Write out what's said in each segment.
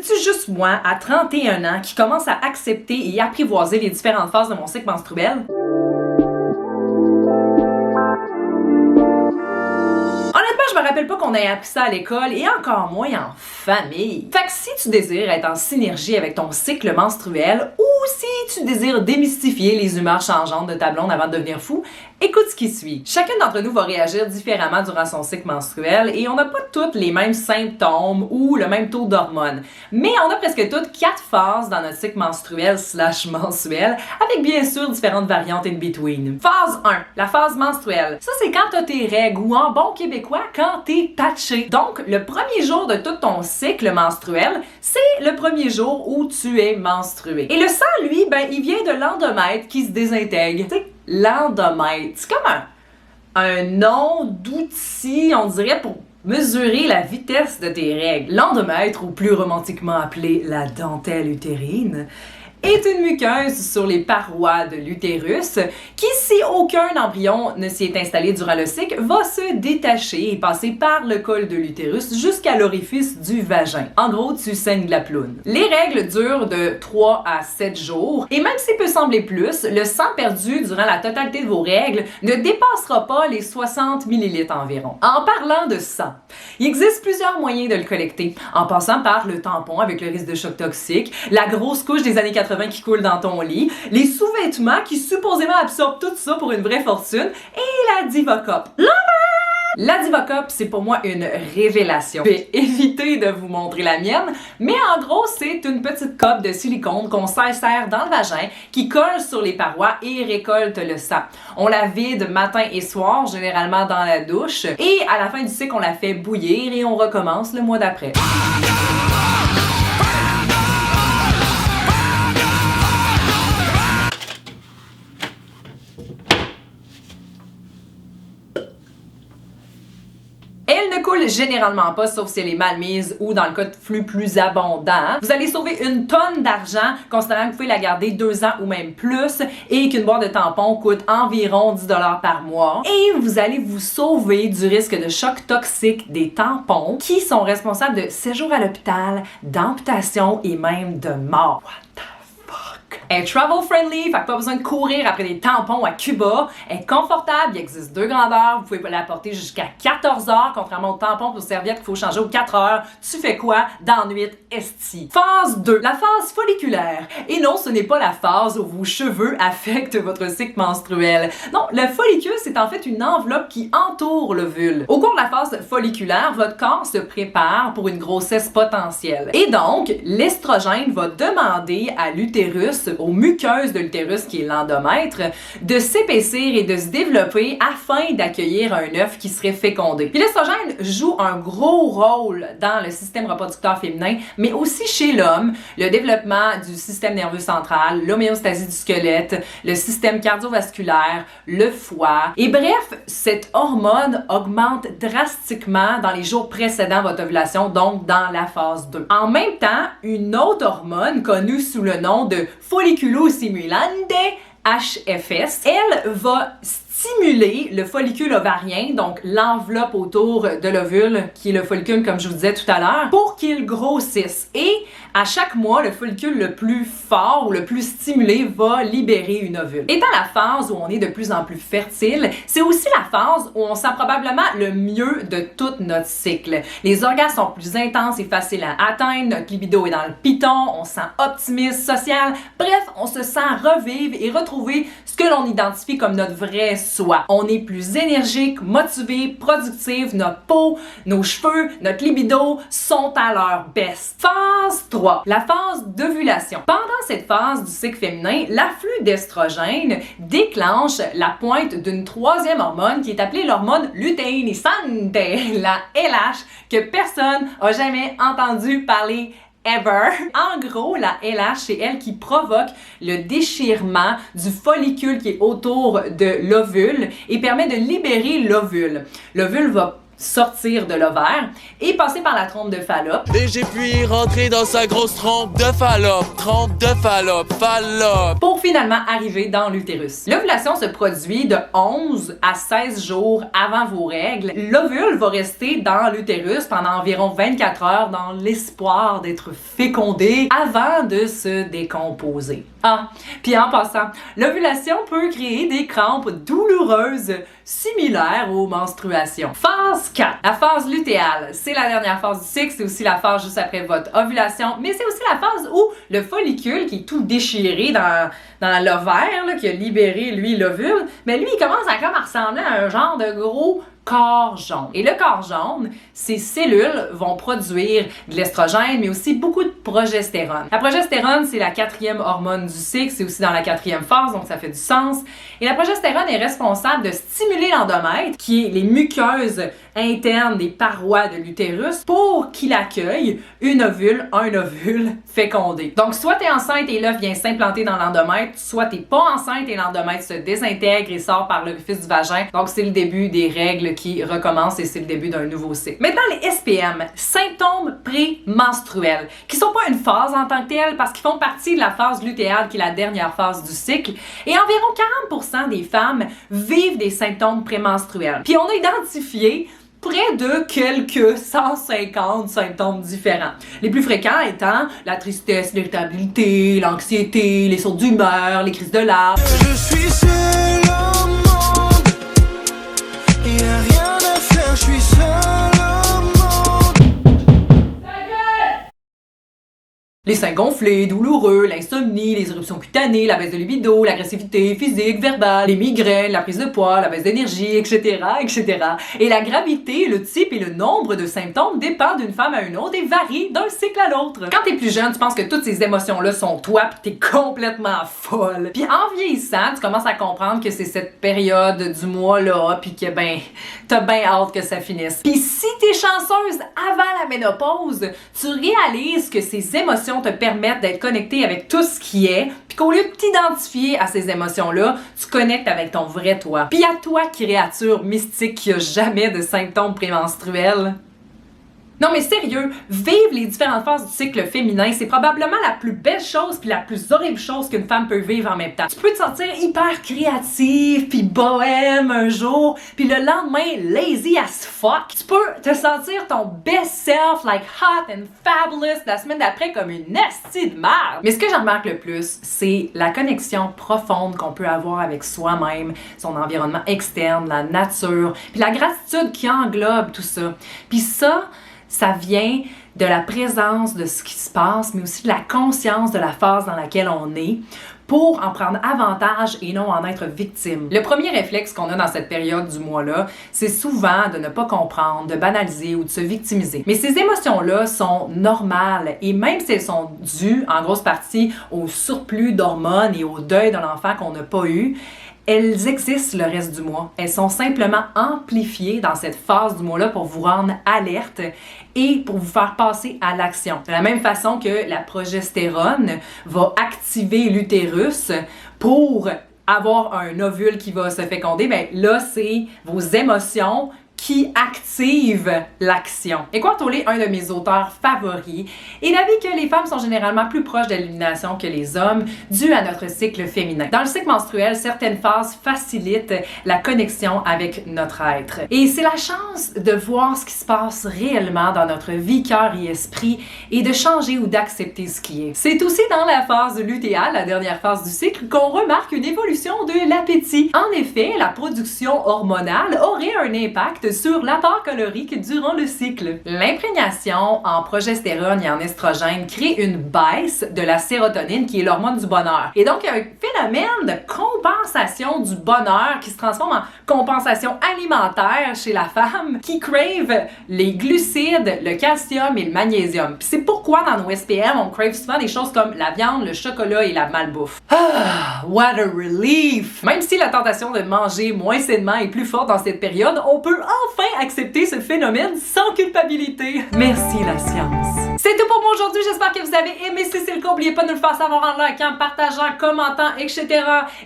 c'est-tu juste moi, à 31 ans, qui commence à accepter et apprivoiser les différentes phases de mon cycle menstruel? Honnêtement, je me rappelle pas qu'on ait appris ça à l'école et encore moins en famille. Fait que si tu désires être en synergie avec ton cycle menstruel ou si tu désires démystifier les humeurs changeantes de ta blonde avant de devenir fou, écoute ce qui suit. Chacun d'entre nous va réagir différemment durant son cycle menstruel et on n'a pas toutes les mêmes symptômes ou le même taux d'hormones. Mais on a presque toutes 4 phases dans notre cycle menstruel/mensuel avec bien sûr différentes variantes in between. Phase 1, la phase menstruelle. Ça, c'est quand t'as tes règles ou en bon québécois, quand t'es patché. Donc, le premier jour de tout ton cycle menstruel, c'est le premier jour où tu es menstrué. Et le sang, lui, il vient de l'endomètre qui se désintègre. Tu sais, l'endomètre, c'est comme un nom d'outil, on dirait, pour mesurer la vitesse de tes règles. L'endomètre, ou plus romantiquement appelé la dentelle utérine, est une muqueuse sur les parois de l'utérus qui, si aucun embryon ne s'y est installé durant le cycle, va se détacher et passer par le col de l'utérus jusqu'à l'orifice du vagin. En gros, tu saignes de la ploune. Les règles durent de 3 à 7 jours et même s'il peut sembler plus, le sang perdu durant la totalité de vos règles ne dépassera pas les 60 ml environ. En parlant de sang, il existe plusieurs moyens de le collecter, en passant par le tampon avec le risque de choc toxique, la grosse couche des années 80 qui coule dans ton lit, les sous-vêtements qui supposément absorbent tout ça pour une vraie fortune, et la Diva-Cup. La Diva-Cup, c'est pour moi une révélation. Je vais éviter de vous montrer la mienne, mais en gros, c'est une petite cup de silicone qu'on s'insère dans le vagin, qui colle sur les parois et récolte le sang. On la vide matin et soir, généralement dans la douche, et à la fin du cycle, on la fait bouillir et on recommence le mois d'après. Elle ne coule généralement pas, sauf si elle est mal mise ou dans le cas de flux plus abondant. Vous allez sauver une tonne d'argent, considérant que vous pouvez la garder 2 ans ou même plus et qu'une boîte de tampons coûte environ 10 $ par mois. Et vous allez vous sauver du risque de choc toxique des tampons qui sont responsables de séjours à l'hôpital, d'amputation et même de mort. What the fuck? Elle est travel friendly, fait que pas besoin de courir après des tampons à Cuba. Elle est confortable, il existe 2 grandeurs, vous pouvez la porter jusqu'à 14 heures, contrairement aux tampons et aux serviettes qu'il faut changer aux 4 heures. Tu fais quoi dans la nuit esti? Phase 2, la phase folliculaire. Et non, ce n'est pas la phase où vos cheveux affectent votre cycle menstruel. Non, le follicule, c'est en fait une enveloppe qui entoure l'ovule. Au cours de la phase folliculaire, votre corps se prépare pour une grossesse potentielle. Et donc, l'estrogène va demander à l'utérus, aux muqueuses de l'utérus qui est l'endomètre, de s'épaissir et de se développer afin d'accueillir un œuf qui serait fécondé. Puis l'estrogène joue un gros rôle dans le système reproducteur féminin, mais aussi chez l'homme, le développement du système nerveux central, l'homéostasie du squelette, le système cardiovasculaire, le foie. Et bref, cette hormone augmente drastiquement dans les jours précédant votre ovulation, donc dans la phase 2. En même temps, une autre hormone connue sous le nom de folliculostimulante, HFS, elle va stimuler le follicule ovarien, donc l'enveloppe autour de l'ovule, qui est le follicule, comme je vous disais tout à l'heure, pour qu'il grossisse. Et à chaque mois, le follicule le plus fort ou le plus stimulé va libérer une ovule. Étant la phase où on est de plus en plus fertile, c'est aussi la phase où on sent probablement le mieux de tout notre cycle. Les orgasmes sont plus intenses et faciles à atteindre, notre libido est dans le piton, on se sent optimiste, social, bref, on se sent revivre et retrouver ce que l'on identifie comme notre vrai soi. On est plus énergique, motivé, productif, notre peau, nos cheveux, notre libido sont à leur best. Phase 3, la phase d'ovulation. Pendant cette phase du cycle féminin, l'afflux d'estrogène déclenche la pointe d'une troisième hormone qui est appelée l'hormone lutéinisante, la LH, que personne n'a jamais entendu parler ever. En gros, la LH, c'est elle qui provoque le déchirement du follicule qui est autour de l'ovule et permet de libérer l'ovule. L'ovule va sortir de l'ovaire et passer par la trompe de Fallope. Et j'ai pu rentrer dans sa grosse trompe de Fallope, Fallope. Pour finalement arriver dans l'utérus. L'ovulation se produit de 11 à 16 jours avant vos règles. L'ovule va rester dans l'utérus pendant environ 24 heures dans l'espoir d'être fécondé avant de se décomposer. Ah, puis en passant, l'ovulation peut créer des crampes douloureuses similaires aux menstruations. Phase 4. La phase lutéale. C'est la dernière phase du cycle, c'est aussi la phase juste après votre ovulation, mais c'est aussi la phase où le follicule qui est tout déchiré dans l'ovaire, là, qui a libéré, lui, l'ovule, mais lui, il commence à comme à ressembler à un genre de gros corps jaune. Et le corps jaune, ces cellules vont produire de l'estrogène, mais aussi beaucoup de progestérone. La progestérone, c'est la 4e hormone du cycle, c'est aussi dans la 4e phase, donc ça fait du sens. Et la progestérone est responsable de stimuler l'endomètre, qui est les muqueuses internes des parois de l'utérus, pour qu'il accueille un ovule fécondé. Donc, soit t'es enceinte et l'œuf vient s'implanter dans l'endomètre, soit t'es pas enceinte et l'endomètre se désintègre et sort par l'orifice du vagin. Donc, c'est le début des règles qui recommencent et c'est le début d'un nouveau cycle. Maintenant, les SPM, symptômes prémenstruels, qui sont pas une phase en tant que telle parce qu'ils font partie de la phase lutéale qui est la dernière phase du cycle. Et environ 40% des femmes vivent des symptômes prémenstruels. Puis on a identifié près de quelques 150 symptômes différents. Les plus fréquents étant la tristesse, l'irritabilité, l'anxiété, les sauts d'humeur, les crises de larmes. Je suis seul au monde, y a rien à faire, je suis seul au monde. Les seins gonflés, douloureux, l'insomnie, les éruptions cutanées, la baisse de libido, l'agressivité physique, verbale, les migraines, la prise de poids, la baisse d'énergie, etc., etc. Et la gravité, le type et le nombre de symptômes dépendent d'une femme à une autre et varient d'un cycle à l'autre. Quand t'es plus jeune, tu penses que toutes ces émotions-là sont toi pis t'es complètement folle. Puis en vieillissant, tu commences à comprendre que c'est cette période du mois-là pis que ben, t'as bien hâte que ça finisse. Pis si t'es chanceuse avant la ménopause, tu réalises que ces émotions te permettent d'être connecté avec tout ce qui est, puis qu'au lieu de t'identifier à ces émotions-là, tu connectes avec ton vrai toi. Puis à toi, créature mystique qui a jamais de symptômes prémenstruels. Non mais sérieux, vivre les différentes phases du cycle féminin, c'est probablement la plus belle chose puis la plus horrible chose qu'une femme peut vivre en même temps. Tu peux te sentir hyper créative puis bohème un jour, puis le lendemain lazy as fuck. Tu peux te sentir ton best self, like hot and fabulous, la semaine d'après comme une nasty de merde. Mais ce que j'en remarque le plus, c'est la connexion profonde qu'on peut avoir avec soi-même, son environnement externe, la nature, puis la gratitude qui englobe tout ça. Puis ça vient de la présence de ce qui se passe, mais aussi de la conscience de la phase dans laquelle on est, pour en prendre avantage et non en être victime. Le premier réflexe qu'on a dans cette période du mois-là, c'est souvent de ne pas comprendre, de banaliser ou de se victimiser. Mais ces émotions-là sont normales et même si elles sont dues en grosse partie au surplus d'hormones et au deuil de l'enfant qu'on n'a pas eu, elles existent le reste du mois. Elles sont simplement amplifiées dans cette phase du mois-là pour vous rendre alerte et pour vous faire passer à l'action. De la même façon que la progestérone va activer l'utérus pour avoir un ovule qui va se féconder, ben là, c'est vos émotions qui active l'action. Eckhart Tolle, un de mes auteurs favoris, est d'avis que les femmes sont généralement plus proches de l'élimination que les hommes, dû à notre cycle féminin. Dans le cycle menstruel, certaines phases facilitent la connexion avec notre être. Et c'est la chance de voir ce qui se passe réellement dans notre vie, cœur et esprit, et de changer ou d'accepter ce qui est. C'est aussi dans la phase lutéale, la dernière phase du cycle, qu'on remarque une évolution de l'appétit. En effet, la production hormonale aurait un impact sur l'apport calorique durant le cycle. L'imprégnation en progestérone et en estrogène crée une baisse de la sérotonine qui est l'hormone du bonheur. Et donc, il y a un phénomène de compensation du bonheur qui se transforme en compensation alimentaire chez la femme qui crave les glucides, le calcium et le magnésium. Puis c'est pourquoi dans nos SPM, on crave souvent des choses comme la viande, le chocolat et la malbouffe. Ah, what a relief! Même si la tentation de manger moins sainement est plus forte dans cette période, on peut enfin accepter ce phénomène sans culpabilité. Merci la science. C'est tout pour moi aujourd'hui, j'espère que vous avez aimé. Si c'est le cas, n'oubliez pas de nous le faire savoir en likant, partageant, commentant, etc.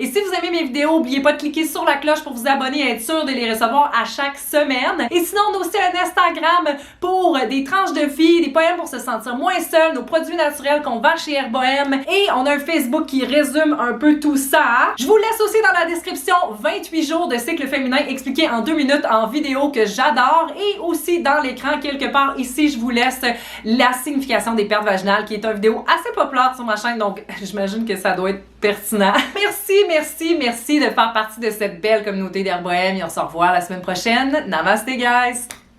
Et si vous aimez mes vidéos, n'oubliez pas de cliquer sur la cloche pour vous abonner et être sûr de les recevoir à chaque semaine. Et sinon, on a aussi un Instagram pour des tranches de vie, des poèmes pour se sentir moins seul, nos produits naturels qu'on vend chez Herboème. Et on a un Facebook qui résume un peu tout ça. Je vous laisse aussi dans la description 28 jours de cycle féminin expliqué en 2 minutes en vidéo que j'adore. Et aussi dans l'écran, quelque part ici, je vous laisse la signification des pertes vaginales qui est une vidéo assez populaire sur ma chaîne. Donc, j'imagine que ça doit être pertinent. Merci de faire partie de cette belle communauté d'Herboème et on se revoit la semaine prochaine. Namaste, guys!